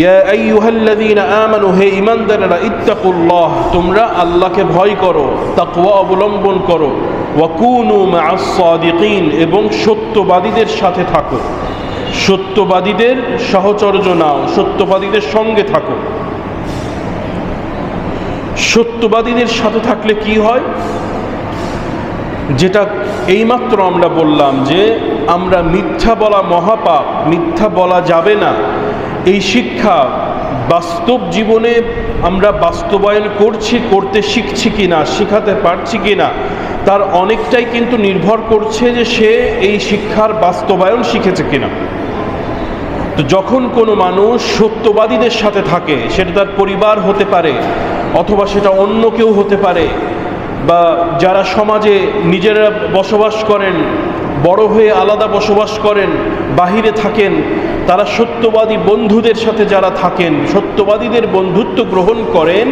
ইয়া আইয়ুহাল্লাযীনা আমানু, হে ঈমানদারেরা, ইত্তাকুল্লাহ, তোমরা আল্লাহকে ভয় করো, তাকওয়া অবলম্বন করো, ওয়া কুনু মা'আস সাদিকিন, এবং সত্যবাদীদের সাথে থাকো, সত্যবাদীদের সাহচর্য নাও, সত্যবাদীদের সঙ্গে থাকো। সত্যবাদীদের সাথে থাকলে কি হয়? যেটা এইমাত্র আমরা বললাম যে আমরা মিথ্যা বলা মহাপাপ, মিথ্যা বলা যাবে না, এই শিক্ষা বাস্তব জীবনে আমরা বাস্তবায়ন করতে শিখছি কিনা, শেখাতে পারছি কিনা, তার অনেকটাই কিন্তু নির্ভর করছে যে সে এই শিক্ষার বাস্তবায়ন শিখেছে কিনা। তো যখন কোনো মানুষ সত্যবাদীদের সাথে থাকে, সেটা তার পরিবার হতে পারে অথবা সেটা অন্য কেউ হতে পারে, বা যারা সমাজে নিজেরা বসবাস করেন, বড় হয়ে আলাদা বসবাস করেন, বাহিরে থাকেন, তারা সত্যবাদী বন্ধুদের সাথে যারা থাকেন, সত্যবাদীদের বন্ধুত্ব গ্রহণ করেন,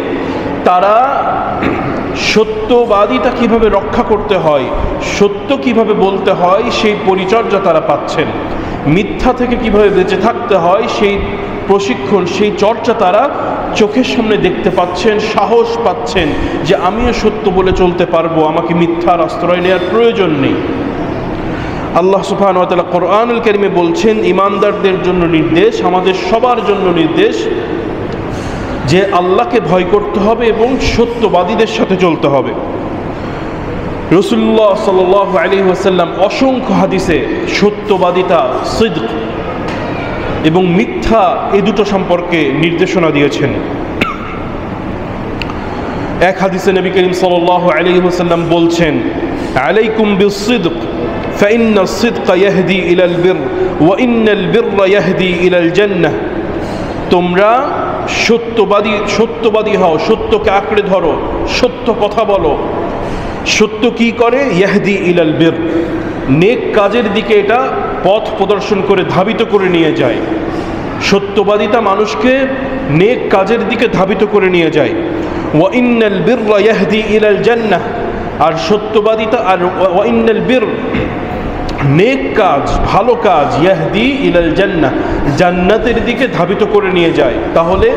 তারা সত্যবাদীটা কিভাবে রক্ষা করতে হয়, সত্য কিভাবে বলতে হয়, সেই পরিচর্যা তারা পাচ্ছেন। মিথ্যা থেকে কিভাবে বেঁচে থাকতে হয় সেই প্রশিক্ষণ, সেই চর্চা তারা চোখের সামনে দেখতে পাচ্ছেন, সাহস পাচ্ছেন যে আমিও সত্য বলে চলতে পারবো, আমাকে মিথ্যার আশ্রয় নেওয়ার প্রয়োজন নেই। আল্লাহ সুবহানাহু ওয়া তাআলা কোরআনুল কারীমে বলছেন, ঈমানদারদের জন্য নির্দেশ, আমাদের সবার জন্য নির্দেশ, যে আল্লাহকে ভয় করতে হবে এবং সত্যবাদীদের সাথে চলতে হবে। রাসূলুল্লাহ সাল্লাল্লাহু আলাইহি ওয়াসাল্লাম অসংখ্য হাদিসে সত্যবাদিতা, সিদক এবং মিথ্যা, এই দুটো সম্পর্কে নির্দেশনা দিয়েছেন। এক হাদিসে নবী করিম সাল্লাল্লাহু আলাইহি ওয়াসাল্লাম বলছেন, আলাইকুম বিস-সিদক ফাইন্না আস-সিদকা ইয়াহদি ইলাল বির ওয়া ইন্নাল বিররা ইয়াহদি ইলাল জান্নাহ। তোমরা সত্যবাদী হও, সত্যকে আঁকড়ে ধরো, সত্য কথা বলো। সত্য কি করে? ইয়াহদি ইলাল বির, নেক কাজের দিকে এটা পথ প্রদর্শন করে, ধাবিত করে নিয়ে যায়। সত্যবাদিতা মানুষকে নেক কাজের দিকে ধাবিত করে নিয়ে যায়। ওয়া ইন্নাল বিররা ইয়াহদি ইলাল জান্নাহ, আর সত্যবাদিতা, আর ওয়া ইন্নাল বির, নেক কাজ, ভালো কাজ, ইয়াহদি ইলাল জান্নাহ, জান্নাতের দিকে ধাবিত করে নিয়ে যায়। তাহলে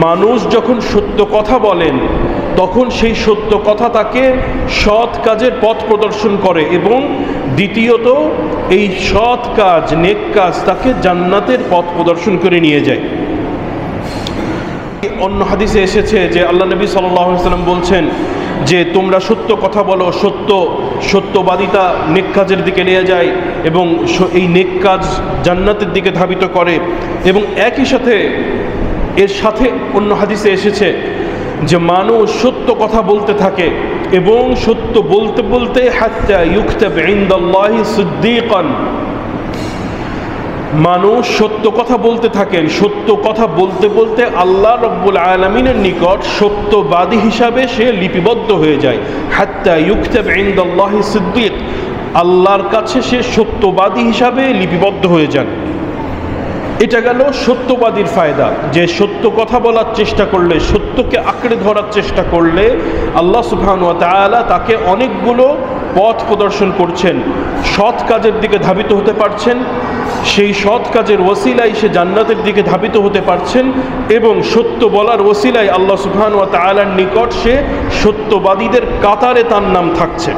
মানুষ যখন সত্য কথা বলেন, তখন সেই সত্য কথা তাকে সৎ কাজের পথ প্রদর্শন করে, এবং দ্বিতীয়ত এই সৎ কাজ, নেক কাজ তাকে জান্নাতের পথ প্রদর্শন করে নিয়ে যায়। অন্য হাদিসে এসেছে যে আল্লাহ নবী সাল্লাল্লাহু আলাইহি ওয়াসাল্লাম বলছেন যে তোমরা সত্য কথা বলো, সত্যবাদিতা নেক কাজের দিকে নিয়ে যায় এবং এই নেক কাজ জান্নাতের দিকে ধাবিত করে। এবং একই সাথে এর সাথে অন্য হাদিসে এসেছে যে মানুষ সত্য কথা বলতে থাকে এবং সত্য বলতে বলতে হাত্তা ইউকতাব ইনদাল্লাহি সিদ্দীকান, মানুষ সত্য কথা বলতে থাকেন, সত্য কথা বলতে বলতে আল্লাহ রব্বুল আলামিনের নিকট সত্যবাদী হিসাবে সে লিপিবদ্ধ হয়ে যায়। হাত্তা ইউকতাব ইনদাল্লাহি সিদ্দীক, আল্লাহর কাছে সে সত্যবাদী হিসাবে লিপিবদ্ধ হয়ে যান। এটা গেল সত্যবাদীর ফায়দা, যে সত্য কথা বলার চেষ্টা করলে, সত্যকে আঁকড়ে ধরার চেষ্টা করলে আল্লাহ সুবহানাহু ওয়া তাআলা তাকে অনেকগুলো পথ প্রদর্শন করছেন, সৎ কাজের দিকে ধাবিত হতে পারছেন, সেই সৎ কাজের ওসিলায় সে জান্নাতের দিকে ধাবিত হতে পারছেন, এবং সত্য বলার ওসিলায় আল্লাহ সুবহানাহু ওয়া তাআলার নিকট সে সত্যবাদীদের কাতারে তার নাম থাকছে।